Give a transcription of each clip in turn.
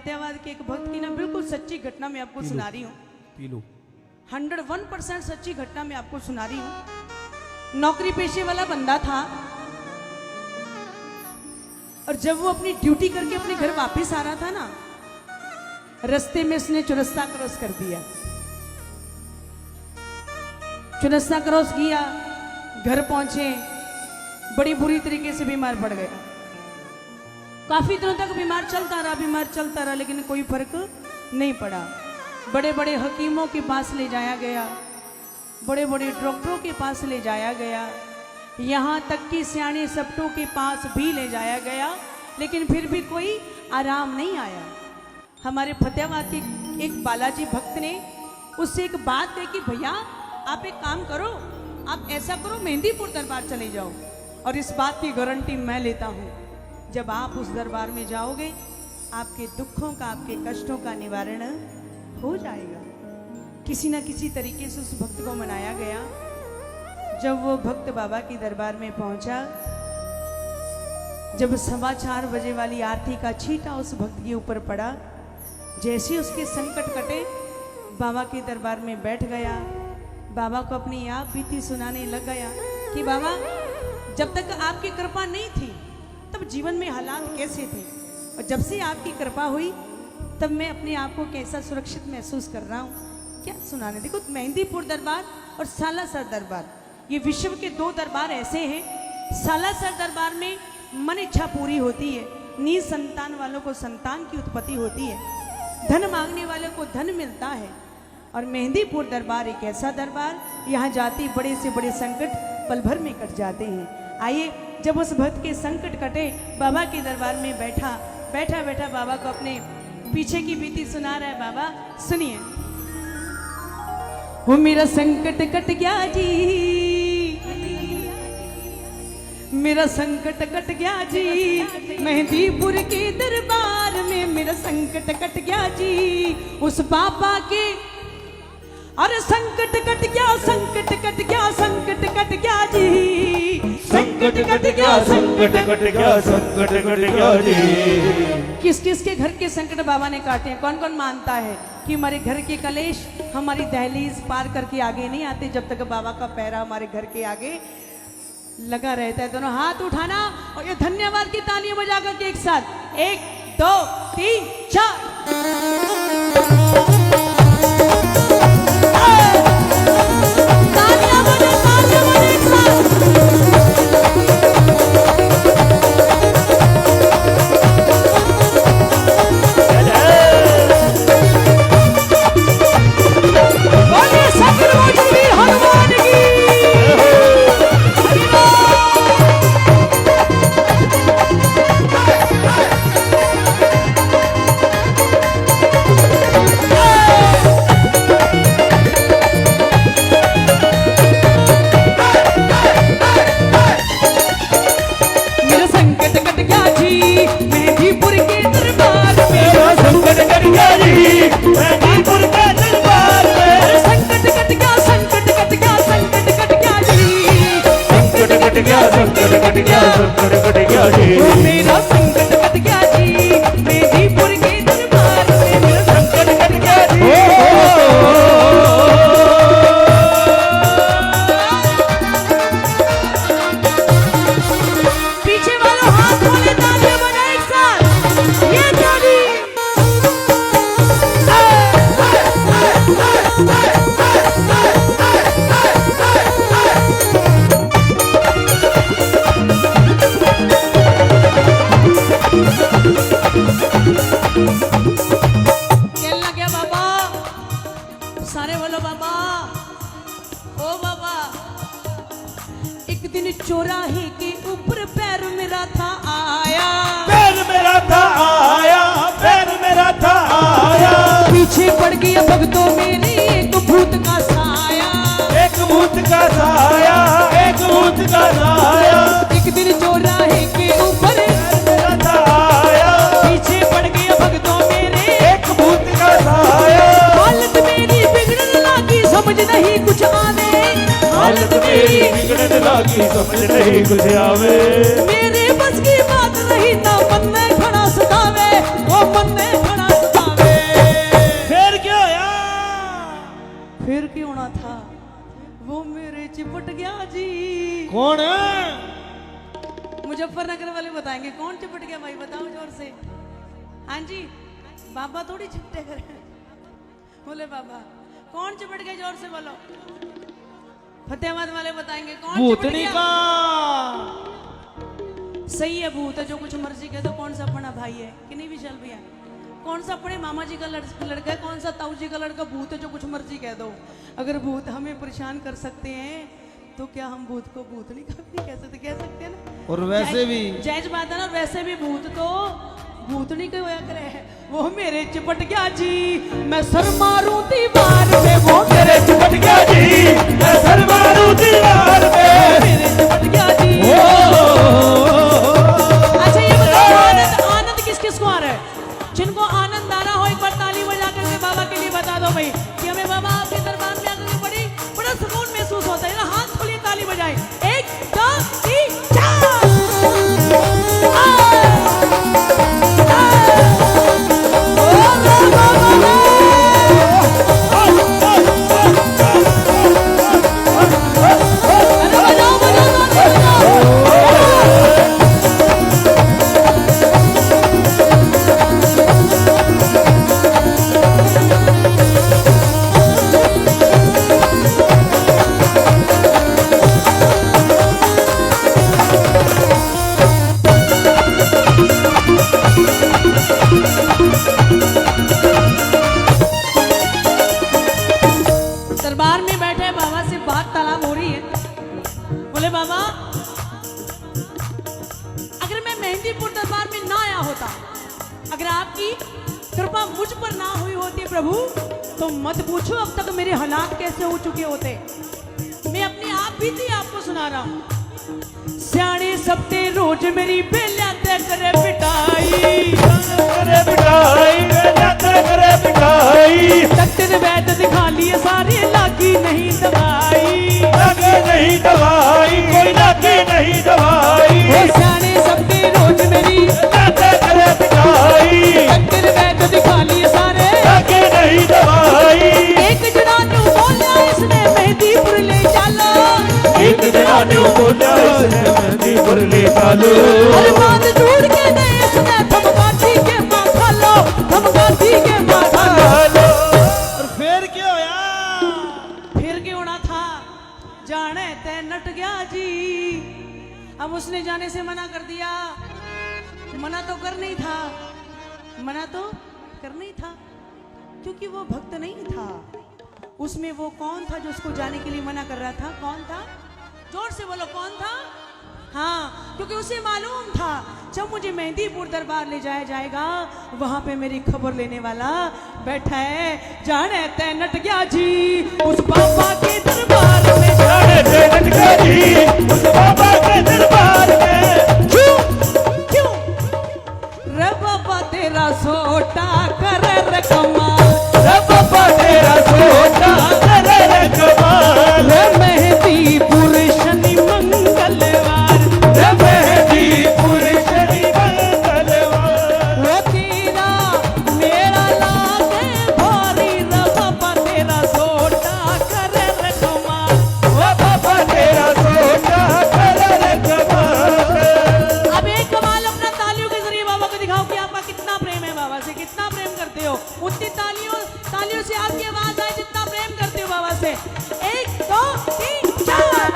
फतेहाबाद के एक भक्त की ना बिल्कुल सच्ची घटना मैं आपको सुना रही हूँ। 101% सच्ची घटना मैं आपको सुना रही हूँ। नौकरी पेशे वाला बंदा था और जब वो अपनी ड्यूटी करके अपने घर वापस आ रहा था ना, रास्ते में उसने चौरस्ता क्रॉस कर दिया। चौरस्ता क्रॉस किया, घर पहुंचे, बड़ी बुरी तरीके से बीमार पड़ गया। काफी दिनों तक बीमार चलता रहा, लेकिन कोई फर्क नहीं पड़ा। बड़े बड़े हकीमों के पास ले जाया गया, बड़े बड़े डॉक्टरों के पास ले जाया गया, यहाँ तक कि सियाने सपटों के पास भी ले जाया गया, लेकिन फिर भी कोई आराम नहीं आया। हमारे फतेहाबाद के एक बालाजी भक्त ने उससे एक बात कही कि भैया आप एक काम करो, आप ऐसा करो मेहंदीपुर दरबार चले जाओ, और इस बात की गारंटी मैं लेता हूँ, जब आप उस दरबार में जाओगे आपके दुखों का, आपके कष्टों का निवारण हो जाएगा। किसी न किसी तरीके से उस भक्त को मनाया गया। जब वो भक्त बाबा के दरबार में पहुंचा, जब 4:15 बजे वाली आरती का छींटा उस भक्त के ऊपर पड़ा, जैसे उसके संकट कटे, बाबा के दरबार में बैठ गया, बाबा को अपनी आप बीती सुनाने लग गया कि बाबा जब तक आपकी कृपा नहीं थी तब जीवन में हालात कैसे थे, और जब से आपकी कृपा हुई तब मैं अपने आप को कैसा सुरक्षित महसूस कर रहा हूँ। क्या सुनाने, देखो मेहंदीपुर दरबार और सालासर दरबार, ये विश्व के 2 दरबार ऐसे हैं। सालासर दरबार में मन इच्छा पूरी होती है, नीच संतान वालों को संतान की उत्पत्ति होती है, धन मांगने वालों को धन मिलता है। और मेहंदीपुर दरबार एक ऐसा दरबार, यहाँ जाते बड़े से बड़े संकट पल भर में कट जाते हैं। आइए, जब उस भक्त के संकट कटे, बाबा के दरबार में बैठा बाबा को अपने पीछे की बीती सुना रहा है। बाबा सुनिए। वो मेरा संकट कट गया जी, मेरा संकट कट गया जी, मेहंदीपुर के दरबार में मेरा संकट कट गया जी, उस बाबा के अरे संकट कट गया, संकट कट गया, संकट कट गया जी, संकट कट गया, संकट कट गया, संकट कट गया जी। किस किस के घर के संकट बाबा ने काटे हैं? कौन कौन मानता है कि हमारे घर के कलेश हमारी दहलीज पार करके आगे नहीं आते जब तक बाबा का पैरा हमारे घर के आगे लगा रहता है? दोनों हाथ उठाना और ये धन्यवाद की तालियां बजा करके एक साथ 1 2 3 4 मेरा संकट कट गया जी, मेहंदीपुर के दरबार में मेरा संकट कट गया जी। पीछे वालों हाथ खोले, तालियां बजाएं एक साथ, ये ताली। चौराहे के ऊपर पैर मेरा था आया, पैर मेरा था आया, पैर मेरा था आया, पीछे पड़ गया भक्तों मेरे एक भूत का साया, एक भूत का साया, एक भूत का साया। एक दिन चौराहे के ऊपर पैर मेरा था आया, पीछे पड़ गया भक्तों मेरे एक भूत का साया। हालत मेरी बिगड़ने लगी, समझ नहीं कुछ आवे, हालत मेरी बिगड़ने लगी, समझ नहीं कुछ आवे, मेरे बस की बात नहीं, ना मन में खड़ा सतावे, वो मन में खड़ा होना था वो मेरे चिपट गया जी। कौन? मुजफ्फरनगर वाले बताएंगे कौन चिपट गया भाई, बताओ जोर से। हाँ जी, बाबा थोड़ी चिपटे कर बोले बाबा कौन चिपट गया, जोर से बोलो। फतेहाबाद वाले बताएंगे कौन चिपट भूतनी गया। का। सही है, भूत है, जो कुछ मर्जी कह दो। कौन सा अपना भाई है कि नहीं विशाल भैया? कौन सा अपने मामा जी का लड़का है, कौन सा ताऊ जी का लड़का? भूत है, जो कुछ मर्जी कह दो। अगर भूत हमें परेशान कर सकते हैं तो क्या हम भूत को भूतनी का भी नहीं कह सकते? कह सकते हैं ना। और वैसे भी जायज बात है ना। वैसे भी भूत तो भूतनी को होया करे है। वो मेरे चिपट गया जी, मैं सर मारूं दीवार में। वो मेरे चिपट गया जी, मैं सर मारूं दीवार में। मेरे चिपट गया जी। अच्छा ये बताओ, आनंद किस किस को आ रहा है? जिनको आनंद आ रहा हो एक बार ताली बजा करके बाबा के लिए बता दो भाई कि हमें बाबा आपके दरबार में आकर के बड़ा सुकून महसूस होता है ना। हाथ खोलिए, ताली बजाएं। 1 2 3 दरबार में बैठे बाबा से बात तालाब हो रही है। बोले बाबा अगर मैं मेहंदीपुर दरबार में ना आया होता, अगर आपकी कृपा मुझ पर ना हुई होती प्रभु, तो मत पूछो अब तक मेरे हालात कैसे हो चुके होते। मैं अपनी आप बीती आपको सुना रहा हूं। सियाने सबते रोज मेरी बेलिया तय करे पिटाई, करे पिटाई, करे पिटाई। डॉक्टर वैद दिखा लिए सारे, लागी नहीं दवाई, लगे नहीं दवाई, कोई लगे नहीं दवाई। सियाने सबते रोज मेरी करे पिटाई, डॉक्टर वैद दिखा लिए सारे, लगे नहीं दवाई। एक जना न्यू बोलिया इसने मेहंदीपुर ले चलो, एक जना ने बोला इसने मेहंदीपुर ले चलो। अरे बात ढूंढ के दे इसने थमगाती के माथा लो, थमगाती के माथा लो। और फिर क्या होया? फिर क्यों होना था, जाने तय नट गया जी। अब उसने जाने से मना कर दिया। मना तो करना ही था, मना तो करना ही था, क्योंकि वो भक्त नहीं था। उसमें वो कौन था जो उसको जाने के लिए मना कर रहा था? कौन था? जोर से बोलो, कौन था? हाँ, क्योंकि उसे मालूम था जब मुझे मेहंदीपुर दरबार ले जाया जाएगा, वहां पे मेरी खबर लेने वाला बैठा है। जाने तय नट गया जी उस बाबा के दरबार में, जाने तय नट गया जी उस बाबा के दरबार में। क्यों रे बाबा तेरा सोटा करे रे कमाल, रे बाबा तेरा सोटा करे रे कमाल। रे मेहंदीपुर शनि मंगलवार, रे मेहंदीपुर शनि मंगलवार। वो तेरा मेरा लागे भारी, रे बाबा तेरा सोटा करे रे कमाल। रे बाबा तेरा सोटा करे रे कमाल। अब एक कमाल अपना तालियों के जरिए बाबा को दिखाओ कि आपका कितना प्रेम है बाबा से, कितना प्रेम करते हो। उतनी तालियों से आपकी आवाज आए जितना प्रेम करते हो बाबा से। 1 2 3 4।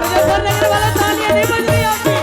मुजफ्फरनगर वाला तालियां नहीं बज रही आपकी।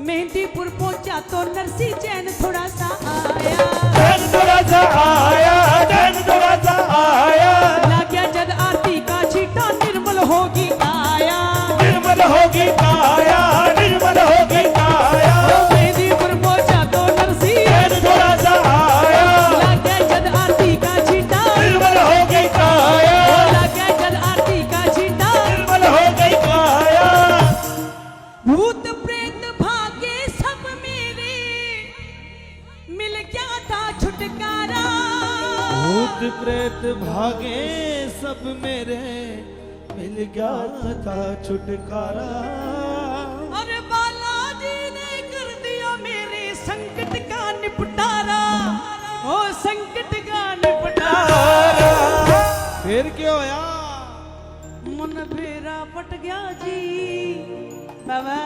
मेहंदीपुर पहुंचा तो नरसी चैन थोड़ा सा आया, चैन थोड़ा सा आया, चैन थोड़ा सा आया। लाग्या जद आरती का छीटा निर्मल होगी काया, निर्मल होगी काया, निर्मल होगी काया। मेहंदीपुर पहुंचा तो नरसी चैन थोड़ा सा आया, लाग्या जद आरती का छीटा, निर्मल होगी काया, लाग्या जद आरती का छीटा। निर्मल हो गई काया। भूत प्रेत भागे सब मेरे, मिल गया था छुटकारा। भूत प्रेत भागे सब मेरे, मिल गया था छुटकारा। अरे बालाजी ने कर दिया मेरे संकट का निपटारा, ओ संकट का निपटारा। फिर क्या होया? मन फेरा पट गया जी। बाबा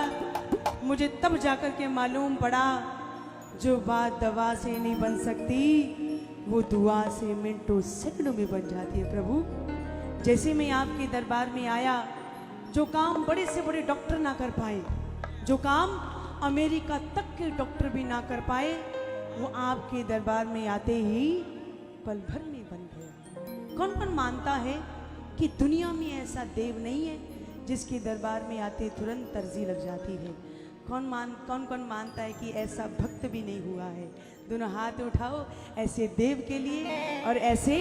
मुझे तब जाकर के मालूम पड़ा, जो बात दवा से नहीं बन सकती वो दुआ से मिनटों सेकंडों में बन जाती है। प्रभु जैसे मैं आपके दरबार में आया, जो काम बड़े से बड़े डॉक्टर ना कर पाए, जो काम अमेरिका तक के डॉक्टर भी ना कर पाए, वो आपके दरबार में आते ही पल भर में बन गया। कौन कौन मानता है कि दुनिया में ऐसा देव नहीं है जिसके दरबार में आते तुरंत तरजी लग जाती है? कौन कौन मानता है कि ऐसा भक्त भी नहीं हुआ है? दोनों हाथ उठाओ ऐसे देव के लिए और ऐसे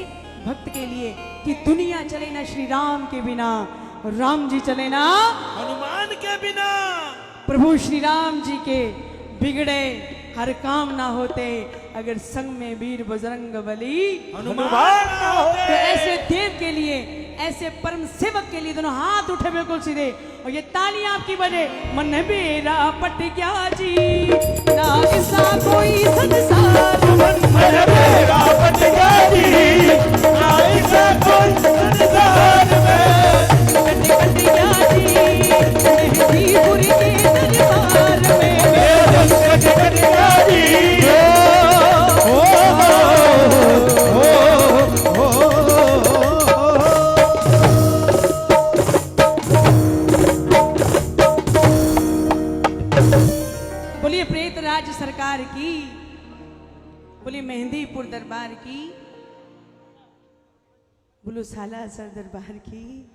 भक्त के लिए कि दुनिया चले ना श्री राम के बिना, राम जी चले ना हनुमान के बिना। प्रभु श्री राम जी के बिगड़े हर काम ना होते अगर संग में वीर बजरंग बली हनुमान ना होते। तो ऐसे देव के लिए, ऐसे परम सेवक के लिए दोनों हाथ उठे बिल्कुल सीधे और ये तालियां आपकी बजे। मन मेरा पट गया जी, ना किसा कोई संसार। मन मेरा पट गया जी, ना ऐसा कोई संसार में। कट कट गया जी मेहंदीपुर के दरबार में, कट कट गया जी। बोलिए प्रेत राज सरकार की, बोलिए मेहंदीपुर दरबार की, बोलो सालासर दरबार की।